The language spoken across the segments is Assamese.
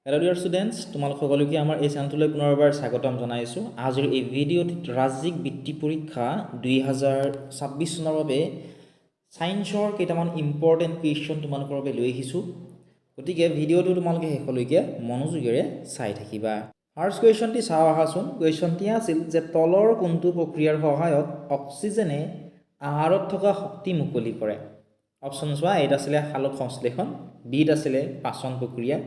হেল্ল' ডিয়াৰ ষ্টুডেণ্টছ, তোমালোক সকলোকে আমাৰ এই চেনেলটোলৈ পুনৰবাৰ স্বাগতম জনাইছোঁ। আজিৰ এই ভিডিঅ'টিত ৰাজ্যিক বৃত্তি পৰীক্ষা 2026 চনৰ বাবে ছায়েন্সৰ কেইটামান ইম্পৰ্টেণ্ট কুৱেশ্যন তোমালোকৰ বাবে লৈ আহিছোঁ। গতিকে ভিডিঅ'টো তোমালোকে শেষলৈকে মনোযোগেৰে চাই থাকিবা। ফাৰ্ষ্ট কুৱেশ্যনটি চাওঁ আহাচোন। কুৱেশ্যনটি আছিল যে তলৰ কোনটো প্ৰক্ৰিয়াৰ সহায়ত অক্সিজেনে আহাৰত থকা শক্তি মুকলি কৰে? অপশ্যন চোৱা, এত আছিলে সালোক সংশ্লেষণ, বিত আছিলে পাচন প্ৰক্ৰিয়া,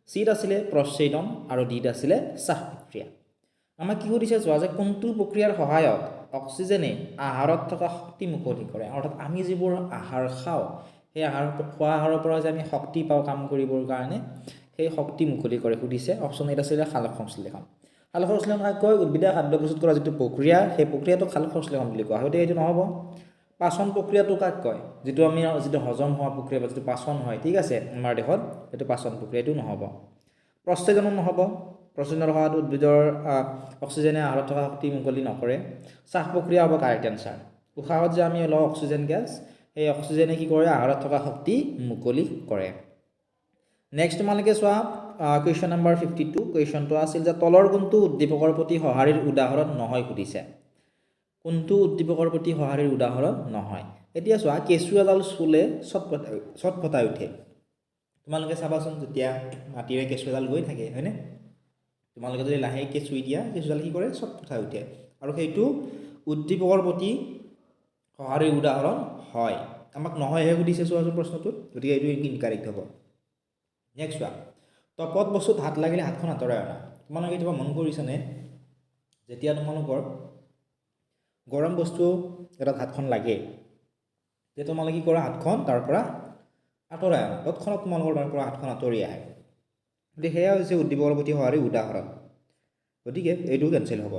চিত আছিলে প্ৰচ্ছেদন আৰু ডিত আছিলে চাহ প্ৰক্ৰিয়া। আমাক কি সুধিছে চোৱা যে কোনটো প্ৰক্ৰিয়াৰ সহায়ত অক্সিজেনে আহাৰত থকা শক্তি মুকলি কৰে, অৰ্থাৎ আমি যিবোৰ আহাৰ খাওঁ সেই খোৱা আহাৰৰ পৰা যে আমি শক্তি পাওঁ কাম কৰিবৰ কাৰণে, সেই শক্তি মুকলি কৰে সুধিছে। অপশ্যন এত আছিলে সালোক সংশ্লেষণ। সালোক সংশ্লেষণ কয় উদ্ভিদে খাদ্য প্ৰস্তুত কৰা যিটো প্ৰক্ৰিয়া, সেই প্ৰক্ৰিয়াটোক সালোক সংশ্লেষণ বুলি কোৱা হয়। এইটো নহ'ব। পাচন প্ৰক্ৰিয়াটো কাক কয়? যিটো হজম হোৱা প্ৰক্ৰিয়া বা যিটো পাচন হয়, ঠিক আছে, আমাৰ দেহত এইটো পাচন প্ৰক্ৰিয়াটো নহ'ব। প্ৰচ্ছেদনো নহ'ব। প্ৰচ্ছেদনৰ সহায়ত উদ্ভিদৰ অক্সিজেনে আহাৰত থকা শক্তি মুকলি নকৰে। চাহ প্ৰক্ৰিয়া হ'ব কাৰেক্ট এনচাৰ। উশাহত যে আমি লওঁ অক্সিজেন গেছ, সেই অক্সিজেনে কি কৰে? আহাৰত থকা শক্তি মুকলি কৰে। নেক্সট তোমালোকে চোৱা কুৱেশ্যন নম্বৰ 52। কুৱেশ্যনটো আছিল যে তলৰ কোনটো উদ্দীপকৰ প্ৰতি সঁহাৰিৰ উদাহৰণ নহয় সুধিছে। কোনটো উদ্দীপকৰ প্ৰতি সঁহাৰিৰ উদাহৰণ নহয়? এতিয়া চোৱা, কেঁচু এডাল চুলে চটফটাই উঠে। তোমালোকে চাবাচোন, যেতিয়া মাটিৰে কেঁচু এডাল গৈ থাকে, হয়নে? তোমালোকে যদি লাহেকৈ চুই দিয়া, কেঁচুডাল কি কৰে? চটফটাই উঠে। আৰু সেইটো উদ্দীপকৰ প্ৰতি সঁহাৰিৰ উদাহৰণ হয়। আমাক নহয়হে সুধিছে চোৱাচোন প্ৰশ্নটোত, গতিকে এইটো ইনকাৰেক্ট হ'ব। নেক্সট চোৱা, তপত বস্তুত হাত লাগিলে হাতখন আঁতৰাই অনা। তোমালোকে কেতিয়াবা মন কৰিছানে, যেতিয়া তোমালোকৰ গৰম বস্তু এটাত হাতখন লাগে, তেতিয়া তোমালোকে কি কৰা? হাতখন তাৰ পৰা আঁতৰাই আনা। তৎক্ষণাত তোমালোকৰ তাৰ পৰা হাতখন আঁতৰি আহে। গতিকে সেয়া হৈছে উদ্দীপকৰ প্ৰতি সঁহাৰিৰ উদাহৰণ। গতিকে এইটো কেঞ্চেল হ'ব।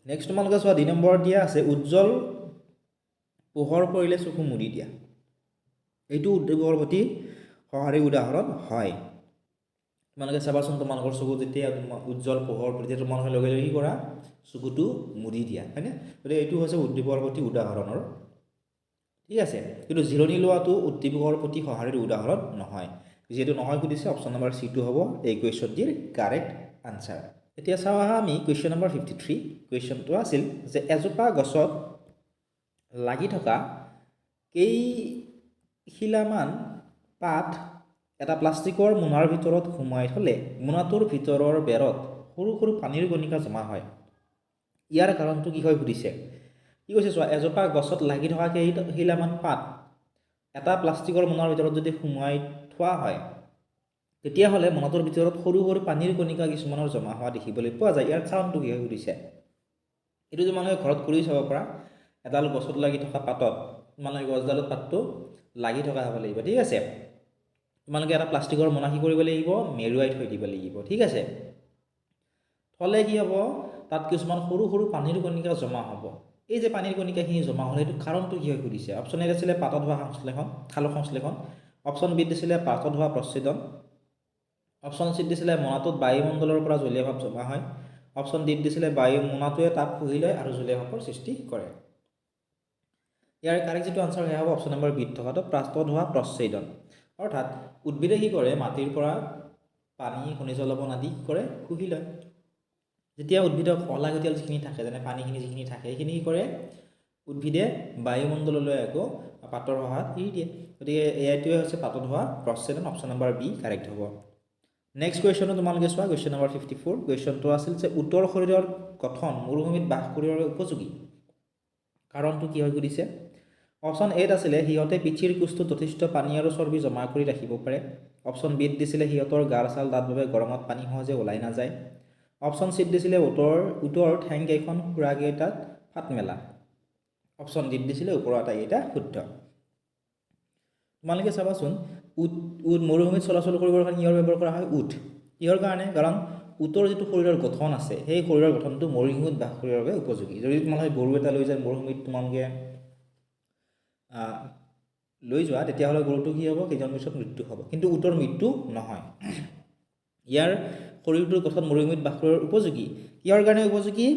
নেক্সট তোমালোকে চোৱা, 2 নম্বৰত দিয়া আছে উজ্জ্বল পোহৰ পৰিলে চকু মুদি দিয়া। এইটো উদ্দীপকৰ প্ৰতি সঁহাৰিৰ উদাহৰণ হয়। তোমালোকে চাবাচোন, তোমালোকৰ চকু যেতিয়া উজ্জ্বল পোহৰ পৰে, তেতিয়া তোমালোকে লগে লগে কি কৰা? চকুটো মুদি দিয়া, হয়নে? গতিকে এইটো হৈছে উদ্দীপকৰ প্ৰতি উদাহৰণৰ, ঠিক আছে। কিন্তু জিৰণি লোৱাটো উদ্দীপকৰ প্ৰতি সঁহাৰিৰ উদাহৰণ নহয়। যিহেতু নহয় সুধিছে, অপশ্যন নম্বৰ চিটো হ'ব এই কুৱেশ্যনটিৰ কাৰেক্ট আনচাৰ। এতিয়া চাওঁ আহা আমি কুৱেশ্যন নম্বৰ 53। কুৱেশ্যনটো আছিল যে এজোপা গছত লাগি থকা কেইখিলামান পাত এটা প্লাষ্টিকৰ মোনাৰ ভিতৰত সোমাই থ'লে মোনাটোৰ ভিতৰৰ বেৰত সৰু সৰু পানীৰ কণিকা জমা হয়। ইয়াৰ কাৰণটো কি হয় সুধিছে। কি কৈছে চোৱা, এজোপা গছত লাগি থকা কেইখিলামান পাত এটা প্লাষ্টিকৰ মোনাৰ ভিতৰত যদি সোমাই থোৱা হয়, তেতিয়াহ'লে মোনাটোৰ ভিতৰত সৰু সৰু পানীৰ কণিকা কিছুমানৰ জমা হোৱা দেখিবলৈ পোৱা যায়। ইয়াৰ কাৰণটো কি হয় সুধিছে। এইটো তোমালোকে ঘৰত কৰি চাব পাৰা। এডাল গছত লাগি থকা পাতত তোমালোকে গছডালত পাতটো লাগি থকা হ'ব লাগিব, ঠিক আছে। তোমালোকে এটা প্লাষ্টিকৰ মোনা কি কৰিব লাগিব? মেৰুৱাই থৈ দিব লাগিব, ঠিক আছে। থ'লে কি হ'ব? তাত কিছুমান সৰু সৰু পানীৰ কণিকা জমা হ'ব। এই যে পানীৰ কণিকাখিনি জমা হ'লে এইটো কাৰণটো কি হয় সুধিছে। অপশ্যন এ আছিলে পাতত হোৱা সালোক সংশ্লেষণ। অপশ্যন বি দিছিলে পাতত হোৱা প্ৰচ্ছেদন। অপশ্যন চিত দিছিলে মোনাটোত বায়ুমণ্ডলৰ পৰা জলীয় ভাৱ জমা হয়। অপশ্যন ডিত দিছিলে মোনাটোৱে তাপ শুহি লয় আৰু জলীয় ভাৱৰ সৃষ্টি কৰে। ইয়াৰ কাৰেক্ট যিটো আনচাৰ সেয়া হ'ব অপশ্যন নম্বৰ বিত থকাটো পাতত হোৱা প্ৰচ্ছেদন। অৰ্থাৎ উদ্ভিদে কি কৰে? মাটিৰ পৰা পানী, খনিজ লৱণ আদি কি কৰে? শুহি লয়। যেতিয়া উদ্ভিদক অলাগতিয়াল যিখিনি থাকে, যেনে পানীখিনি যিখিনি থাকে, সেইখিনি কি কৰে? উদ্ভিদে বায়ুমণ্ডললৈ আকৌ পাতৰ সহায়ত এৰি দিয়ে। গতিকে এইটোৱে হৈছে পাতত হোৱা প্ৰচ্ছেদন। অপশ্যন নম্বৰ বি কাৰেক্ট হ'ব। নেক্সট কুৱেশ্যনটো তোমালোকে চোৱা, কুৱেশ্যন নম্বৰ 54। কুৱেশ্যনটো আছিল যে উত্তৰ শৰীৰৰ গঠন মৰুভূমিত বাস কৰিবৰ বাবে উপযোগী। কাৰণটো কি হয় সুধিছে। অপশ্যন এত আছিলে সিহঁতে পিঠিৰ কোষটোত যথেষ্ট পানী আৰু চৰ্বি জমা কৰি ৰাখিব পাৰে। অপশ্যন বিত দিছিলে সিহঁতৰ গাৰ ছাল ডাঠ বাবে গৰমত পানী সহজে ওলাই নাযায়। অপশ্যন চিত দিছিলে উটৰ ঠেংকেইখন খুৰাকেইটাত ফাট মেলা। অপশ্যন ডিত দিছিলে ওপৰৰ আটাইকেইটা শুদ্ধ। তোমালোকে চাবাচোন, মৰুভূমিত চলাচল কৰিবৰ কাৰণে কিহৰ ব্যৱহাৰ কৰা হয়? উট। কিহৰ কাৰণে? কাৰণ উটৰ যিটো শৰীৰৰ গঠন আছে, সেই শৰীৰৰ গঠনটো মৰুভূমিত বাস কৰিবৰ বাবে উপযোগী। যদি তোমালোকে গৰু এটা লৈ যায় মৰুভূমিত তোমালোকে লৈ যোৱা, তেতিয়াহ'লে গৰুটো কি হ'ব? কেইদিনমান পিছত মৃত্যু হ'ব। কিন্তু উটৰ মৃত্যু নহয়। ইয়াৰ শৰীৰটোৰ গঠন মৰুভূমিত বাস কৰিবৰ উপযোগী। কিহৰ কাৰণে উপযোগী?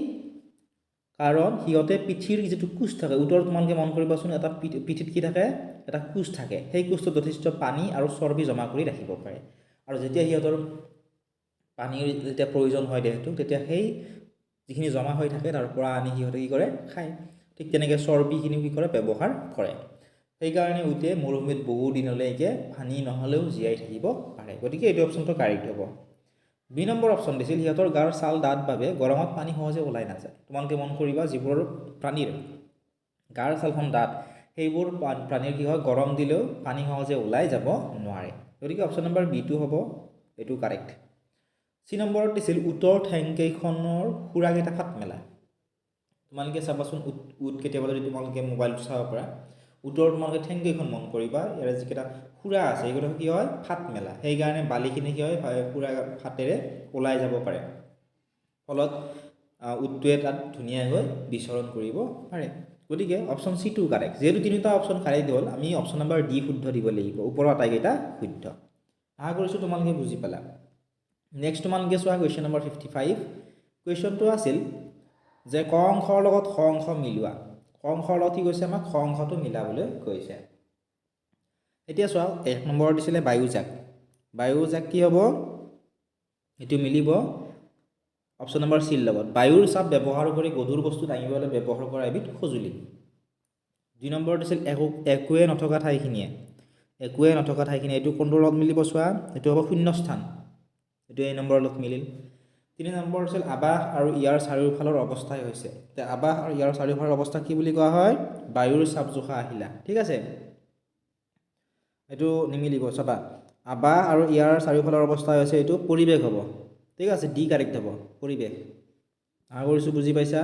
কাৰণ সিহঁতে পিঠিৰ যিটো কোষ থাকে, উটৰ তোমালোকে মন কৰিবাচোন, এটা পিঠিত কি থাকে? এটা কোষ থাকে। সেই কোষটোত যথেষ্ট পানী আৰু চৰ্বি জমা কৰি ৰাখিব পাৰে। আৰু যেতিয়া সিহঁতৰ পানীৰ যেতিয়া প্ৰয়োজন হয় দেহটোক তেতিয়া সেই যিখিনি জমা হৈ থাকে তাৰ পৰা আনি সিহঁতে কি কৰে খায় ঠিক তেনেকৈ চৰ্বিখিনিও কি কৰে ব্যৱহাৰ কৰে সেইকাৰণে উটে মৰুভূমিত বহু দিনলৈকে পানী নহ'লেও জীয়াই থাকিব পাৰে গতিকে এইটো অপশ্যনটো কাৰেক্ট হ'ব বি নম্বৰ অপশ্যন দিছিল সিহঁতৰ গাৰ ছাল ডাঠ বাবে গৰমত পানী সহজে ওলাই নাযায় তোমালোকে মন কৰিবা যিবোৰ প্ৰাণীৰ গাৰ ছালখন ডাঠ সেইবোৰ প্ৰাণীৰ কি হয় গৰম দিলেও পানী সহজে ওলাই যাব নোৱাৰে গতিকে অপশ্যন নম্বৰ বিটো হ'ব এইটো কাৰেক্ট চি নম্বৰত দিছিল উটৰ ঠেংকেইখনৰ খুৰাকেইটা ফাট মেলা তোমালোকে চাবাচোন উট কেতিয়াবা যদি তোমালোকে মোবাইলটো চাব পাৰা উটৰ তোমালোকে ঠেংকেইখন মন কৰিবা ইয়াৰ যিকেইটা খুৰা আছে এইকেইটা কি হয় ফাট মেলা সেইকাৰণে বালিখিনি কি হয় খুৰা ফাটেৰে ওলাই যাব পাৰে ফলত উটটোৱে তাত ধুনীয়াকৈ বিচৰণ কৰিব পাৰে গতিকে অপশ্যন চি টু কাৰেক্ট যিহেতু তিনিটা অপশ্যন কাৰেক্ট হ'ল আমি অপশ্যন নম্বৰ ডি শুদ্ধ দিব লাগিব ওপৰৰ আটাইকেইটা শুদ্ধ আশা কৰিছোঁ তোমালোকে বুজি পালা নেক্সট তোমালোকে চোৱা কুৱেশ্যন নম্বৰ 55 কুৱেশ্যনটো আছিল যে ক অংশৰ লগত খ অংশ মিলোৱা ক অংশৰ লগত কি কৈছে আমাক খ অংশটো মিলাবলৈ কৈছে এতিয়া চোৱা 1 নম্বৰত দিছিলে বায়ুজাক কি হ'ব এইটো মিলিব অপশ্যন নম্বৰ চিৰ লগত বায়ুৰ চাপ ব্যৱহাৰ কৰি গধুৰ বস্তু দাঙিবলৈ ব্যৱহাৰ কৰা এবিধ সঁজুলি 2 নম্বৰত দিছিল একোৱে নথকা ঠাইখিনিয়ে এইটো কোনটোৰ লগত মিলিব চোৱা এইটো হ'ব শূন্যস্থান এইটো এই নম্বৰৰ লগত মিলিল 3 নম্বৰ আছিল আৱাস আৰু ইয়াৰ চাৰিওফালৰ অৱস্থাই হৈছে তে আৱাস আৰু ইয়াৰ চাৰিওফালৰ অৱস্থা কি বুলি কোৱা হয় বায়ুৰ চাপ জোখা আহিলা ঠিক আছে এইটো নিমিলিব চাবা আৱাস আৰু ইয়াৰ চাৰিওফালৰ অৱস্থা হৈছে এইটো পৰিৱেশ হ'ব ঠিক আছে ডি কাৰেক্ট হ'ব পৰিৱেশ আশা কৰিছোঁ বুজি পাইছা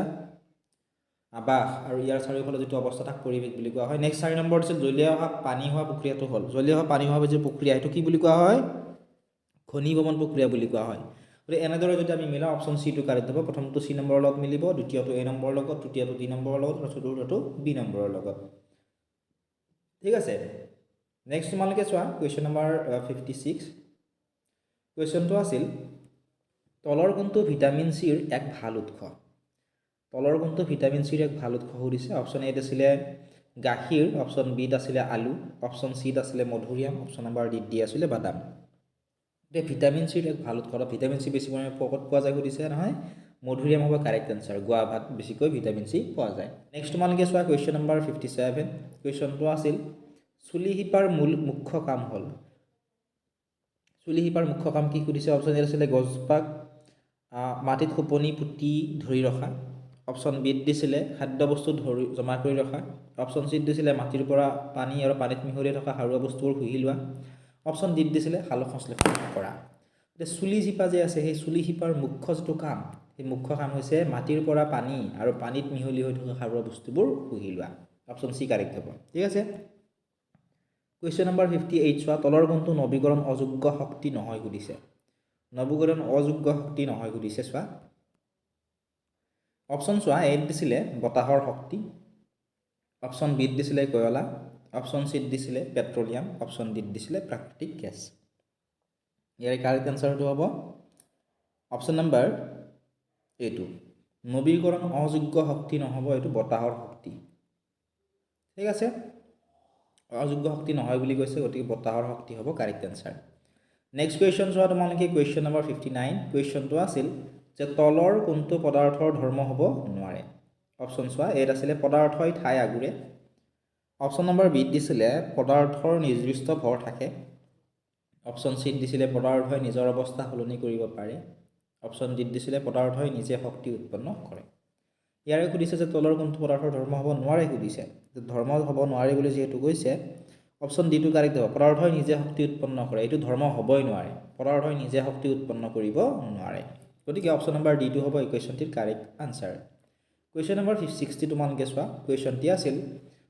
আৱাস আৰু ইয়াৰ চাৰিওফালৰ যিটো অৱস্থা তাক পৰিৱেশ বুলি কোৱা হয় নেক্সট 4 নম্বৰ আছিল জলীয় পানী হোৱা প্ৰক্ৰিয়াটো হ'ল জলীয় পানী হোৱা যি প্ৰক্ৰিয়া এইটো কি বুলি কোৱা হয় ঘনীভৱন প্ৰক্ৰিয়া বুলি কোৱা হয় গতিকে এনেদৰে যদি আমি মিলাওঁ অপশ্যন চি টু কাৰেক্ট হ'ব প্ৰথমটো চি নম্বৰৰ লগত মিলিব দ্বিতীয়টো এ নম্বৰৰ লগত তৃতীয়টো ডি নম্বৰৰ লগত আৰু চতুৰ্থটো বি নম্বৰৰ লগত ঠিক আছে নেক্সট তোমালোকে চোৱা কুৱেশ্যন নম্বৰ 56 কুৱেশ্যনটো আছিল তলৰ কোনটো ভিটামিন চিৰ এক ভাল উৎস সুধিছে অপশ্যন এত আছিলে গাখীৰ অপশ্যন বিত আছিলে আলু অপশ্যন চিত আছিলে মধুৰিআম অপশ্যন নম্বৰ ডি আছিলে বাদাম এতিয়া ভিটামিন চিৰ এক ভাল উৎস ভিটামিন চি বেছি পৰিমাণে ক'ত পোৱা যায় সুধিছে নহয় মধুৰিআম হ'ব কাৰেক্ট এনচাৰ গুৱাভাত বেছিকৈ ভিটামিন চি পোৱা যায় নেক্সট তোমালোকে চোৱা কুৱেশ্যন নম্বৰ 57 কুৱেশ্যনটো আছিল চুলি শিপাৰ মুখ্য কাম হ'ল চুলি শিপাৰ মুখ্য কাম কি সুধিছে অপশ্যন এ আছিলে গছপাত মাটিত খোপনি পুতি ধৰি ৰখা অপশ্যন বিত দিছিলে খাদ্যবস্তু জমা কৰি ৰখা অপশ্যন চিত দিছিলে মাটিৰ পৰা পানী আৰু পানীত মিহলি থকা সাৰুৱা বস্তুবোৰ শুহি লোৱা অপশ্যন ডিত দিছিলে সালোক সংশ্লেষণ কৰা এতিয়া চুলি শিপা যে আছে সেই চুলি শিপাৰ মুখ্য যিটো কাম সেই মুখ্য কাম হৈছে মাটিৰ পৰা পানী আৰু পানীত মিহলি হৈ থকা সাৰুৱা বস্তুবোৰ শুহি লোৱা অপশ্যন চি কাৰেক্ট হ'ব ঠিক আছে কুৱেশ্যন নম্বৰ 58 চোৱা তলৰ কোনটো নৱীকৰণ অযোগ্য শক্তি নহয় সুধিছে চোৱা অপশ্যন চোৱা এত দিছিলে বতাহৰ শক্তি অপশ্যন বিত দিছিলে কয়লা অপশ্যন চিত দিছিলে পেট্ৰলিয়াম অপশ্যন ডিত দিছিলে প্ৰাকৃতিক গেছ ইয়াৰ কাৰেক্ট এনচাৰটো হ'ব অপশ্যন নম্বৰ এইটো নৱীকৰণ অযোগ্য শক্তি নহ'ব এইটো বতাহৰ শক্তি ঠিক আছে অযোগ্য শক্তি নহয় বুলি কৈছে গতিকে বতাহৰ শক্তি হ'ব কাৰেক্ট এনচাৰ নেক্সট কুৱেশ্যন চোৱা তোমালোকে কুৱেশ্যন নম্বৰ 59 কুৱেশ্যনটো আছিল যে তলৰ কোনটো পদাৰ্থৰ ধৰ্ম হ'ব নোৱাৰে অপশ্যন চোৱা এত আছিলে পদাৰ্থই ঠাই আগুৰে অপশ্যন নম্বৰ বিত দিছিলে পদাৰ্থৰ নিৰ্দিষ্ট ভৰ থাকে অপশ্যন চিত দিছিলে পদাৰ্থই নিজৰ অৱস্থা সলনি কৰিব পাৰে অপশ্যন ডিত দিছিলে পদাৰ্থই নিজে শক্তি উৎপন্ন কৰে ইয়াৰে সুধিছে যে তলৰ কোনটো পদাৰ্থৰ ধৰ্ম হ'ব নোৱাৰে সুধিছে ধৰ্ম হ'ব নোৱাৰে বুলি যিহেতু কৈছে অপশ্যন ডি টু কাৰেক্ট হ'ব পদাৰ্থই নিজে শক্তি উৎপন্ন কৰে এইটো ধৰ্ম হ'বই নোৱাৰে পদাৰ্থই নিজে শক্তি উৎপন্ন কৰিব নোৱাৰে গতিকে অপশ্যন নম্বৰ ডি টু হ'ব এই কুৱেশ্যনটিৰ কাৰেক্ট আনচাৰ কুৱেশ্যন নম্বৰ 60 তোমালোকে চোৱা কুৱেশ্যনটি আছিল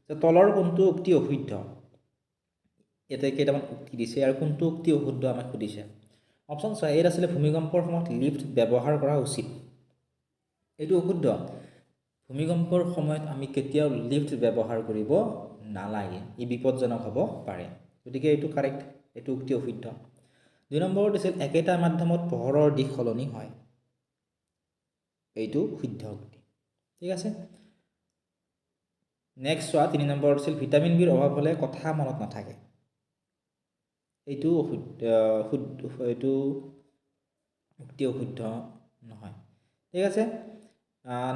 যে তলৰ কোনটো উক্তি অশুদ্ধ ইয়াতে কেইটামান উক্তি দিছে আৰু কোনটো উক্তি অশুদ্ধ আমাক সুধিছে অপশ্যন চোৱা এত আছিলে ভূমিকম্পৰ সময়ত লিফ্ট ব্যৱহাৰ কৰা উচিত এইটো অশুদ্ধ ভূমিকম্পৰ সময়ত আমি কেতিয়াও লিফ্ট ব্যৱহাৰ কৰিব নালাগে ই বিপদজনক হ'ব পাৰে গতিকে এইটো কাৰেক্ট এইটো উক্তি অশুদ্ধ 2 নম্বৰত দিছিল একেটা মাধ্যমত পোহৰৰ দিশ সলনি হয় এইটো শুদ্ধ উক্তি ঠিক আছে নেক্সট চোৱা 3 নম্বৰত দিছিল ভিটামিন বিৰ অভাৱ হ'লে কথা মনত নাথাকে এইটো অশুদ্ধ এইটো উক্তি অশুদ্ধ নহয় ঠিক আছে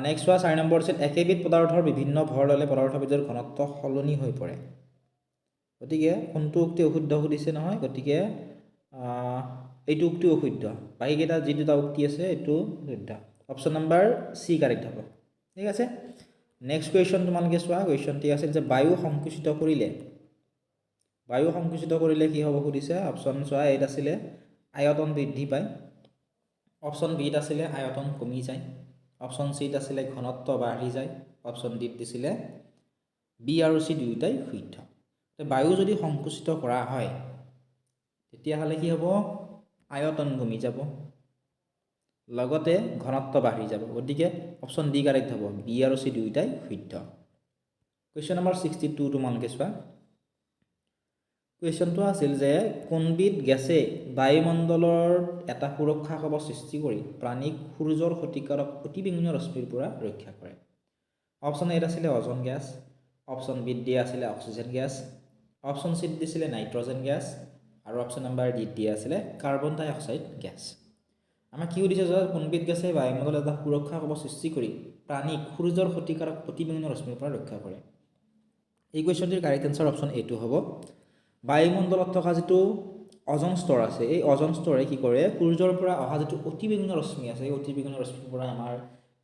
নেক্সট চোৱা 4 নম্বৰ আছিল একেবিধ পদাৰ্থৰ বিভিন্ন ভৰ ল'লে পদাৰ্থবিধৰ ঘনত্ব সলনি হৈ পৰে গতিকে কোনটো উক্তি অশুদ্ধ সুধিছে নহয় গতিকে এইটো উক্তি অশুদ্ধ বাকীকেইটা যি দুটা উক্তি আছে এইটো শুদ্ধ অপশ্যন নম্বৰ সি কাৰেক্ট হ'ব ঠিক আছে নেক্সট কুৱেশ্যন তোমালোকে চোৱা কুৱেশ্যনটি আছিল যে বায়ু সংকুচিত কৰিলে কি হ'ব সুধিছে অপশ্যন চোৱা এইট আছিলে আয়তন বৃদ্ধি পায় অপশ্যন বিত আছিলে আয়তন কমি যায় অপশ্যন চিত আছিলে ঘনত্ব বাঢ়ি যায় অপশ্যন ডিত দিছিলে বি আৰু চি দুয়োটাই শুদ্ধ বায়ু যদি সংকুচিত কৰা হয় তেতিয়াহ'লে কি হ'ব আয়তন কমি যাব লগতে ঘনত্ব বাঢ়ি যাব গতিকে অপশ্যন ডি কাৰেক্ট হ'ব বি আৰু চি দুয়োটাই শুদ্ধ কুৱেশ্যন নম্বৰ 62 তোমালোকে চোৱা কুৱেশ্যনটো আছিল যে কোনবিধ গেছে বায়ুমণ্ডলৰ এটা সুৰক্ষা কৱচ সৃষ্টি কৰি প্ৰাণীক সূৰ্যৰ ক্ষতিকাৰক অতিবেঙুনীয়া ৰশ্মিৰ পৰা ৰক্ষা কৰে অপশ্যন এত আছিলে অজন গেছ অপশ্যন বিত দিয়া আছিলে অক্সিজেন গেছ অপশ্যন চিত দিছিলে নাইট্ৰজেন গেছ আৰু অপশ্যন নম্বৰ ডিত দিয়া আছিলে কাৰ্বন ডাই অক্সাইড গেছ আমাক কি সুধিছে যে কোনবিধ গেছে বায়ুমণ্ডলত এটা সুৰক্ষা কৱচ সৃষ্টি কৰি প্ৰাণীক সূৰ্যৰ ক্ষতিকাৰক অতিবেঙুনীয়া ৰশ্মিৰ পৰা ৰক্ষা কৰে এই কুৱেশ্যনটিৰ কাৰেক্ট এনসাৰ অপশ্যন এটো হ'ব বায়ুমণ্ডলত থকা যিটো অজন স্তৰ আছে এই অজন স্তৰে কি কৰে সূৰ্যৰ পৰা অহা যিটো অতিবেঙুনীয়া ৰশ্মি আছে এই অতিবেঙুনীয়া ৰশ্মিৰ পৰা আমাৰ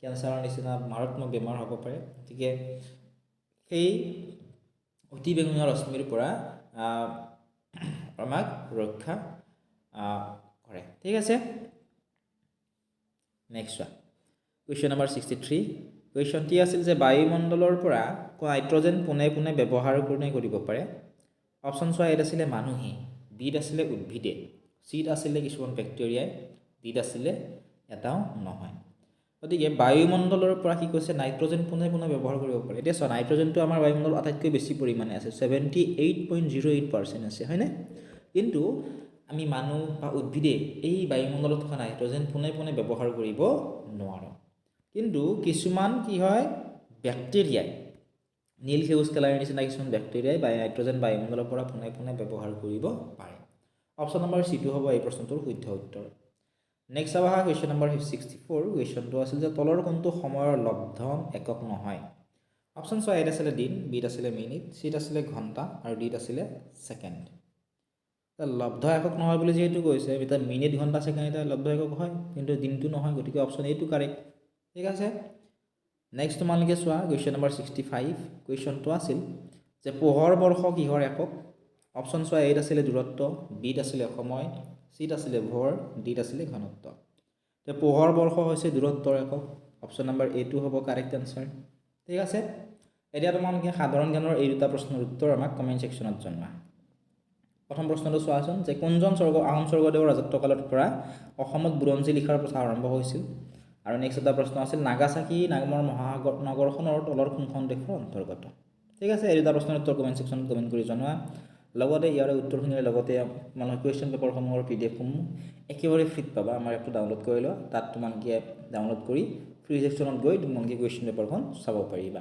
কেঞ্চাৰৰ নিচিনা মাৰাত্মক বেমাৰ হ'ব পাৰে গতিকে সেই অতিবেঙুনীয়া ৰশ্মিৰ পৰা আমাক ৰক্ষা কৰে ঠিক আছে নেক্সট চোৱা কুৱেশ্যন নম্বৰ 63 কুৱেশ্যনটি আছিল যে বায়ুমণ্ডলৰ পৰা নাইট্ৰজেন পোনে পোনে ব্যৱহাৰ কৰিব পাৰে অপশ্যন চোৱা এত আছিলে মানুহে বিত আছিলে উদ্ভিদে চিত আছিলে কিছুমান বেক্টেৰিয়াই ডিত আছিলে এটাও নহয় গতিকে বায়ুমণ্ডলৰ পৰা কি কৈছে নাইট্ৰজেন পোনে পোনে ব্যৱহাৰ কৰিব পাৰে এতিয়া চোৱা নাইট্ৰজেনটো আমাৰ বায়ুমণ্ডলত আটাইতকৈ বেছি পৰিমাণে আছে 78.08% আছে হয়নে কিন্তু আমি মানুহ বা উদ্ভিদে এই বায়ুমণ্ডলত থকা নাইট্ৰজেন পোনে পোনে ব্যৱহাৰ কৰিব নোৱাৰোঁ কিন্তু কিছুমান কি হয় বেক্টেৰিয়াই নীল সেউজ কালাৰৰ নিচিনা কিছুমান বেক্টেৰিয়াই নাইট্ৰজেন বায়ুমণ্ডলৰ পৰা পোনে পোনে ব্যৱহাৰ কৰিব পাৰে অপশ্যন নম্বৰ চিটো হ'ব এই প্ৰশ্নটোৰ শুদ্ধ উত্তৰ নেক্সট চাবা কুৱেশ্যন নম্বৰ 64 কুৱেশ্যনটো আছিল যে তলৰ কোনটো সময়ৰ লব্ধ একক নহয় অপশ্যন চোৱা এত আছিলে দিন বিত আছিলে মিনিট চিত আছিলে ঘণ্টা আৰু ডিত আছিলে ছেকেণ্ড লব্ধ একক নহয় বুলি যিহেতু কৈছে এতিয়া মিনিট ঘণ্টা ছেকেণ্ড এটা লব্ধ একক হয় কিন্তু দিনটো নহয় গতিকে অপশ্যন এইটো কাৰেক্ট ঠিক আছে নেক্সট তোমালোকে চোৱা কুৱেশ্যন নম্বৰ 65 কুৱেশ্যনটো আছিল যে পোহৰ বৰ্ষ কিহৰ একক অপশ্যন চোৱা এত আছিলে দূৰত্ব বিত আছিলে সময় চিত আছিলে ভৰ ডিত আছিলে ঘনত্ব তে পোহৰ বৰ্ষ হৈছে দূৰত্বৰ একক অপশ্যন নম্বৰ এটো হ'ব কাৰেক্ট আনসাৰ ঠিক আছে এতিয়া তোমালোকে সাধাৰণ জ্ঞানৰ এই দুটা প্ৰশ্নৰ উত্তৰ আমাক কমেন্ট সেকশনত জনোৱা প্ৰথম প্ৰশ্নটো চোৱাচোন যে কোনজন আহোম স্বৰ্গদেৱৰ ৰাজত্বকালৰ পৰা অসমত বুৰঞ্জী লিখাৰ প্ৰথা আৰম্ভ হৈছিল আৰু নেক্সট এটা প্ৰশ্ন আছিল নাগাসাকি নামৰ মহানগৰখনৰ তলৰ কোনখন দেশৰ অন্তৰ্গত ঠিক আছে এই দুটা প্ৰশ্নৰ উত্তৰ কমেন্ট সেকশনত কমেন্ট কৰি জনোৱা লগতে ইয়াৰ উত্তৰখিনিৰ লগতে মানে কুৱেশ্যন পেপাৰসমূহৰ পিডিএফসমূহ একেবাৰে ফ্ৰীত পাবা আমাৰ এপটো ডাউনলোড কৰি লোৱা তাত তোমালোকে ডাউনলোড কৰি ফ্ৰী সেকশনত গৈ তোমালোকে কুৱেশ্যন পেপাৰখন চাব পাৰিবা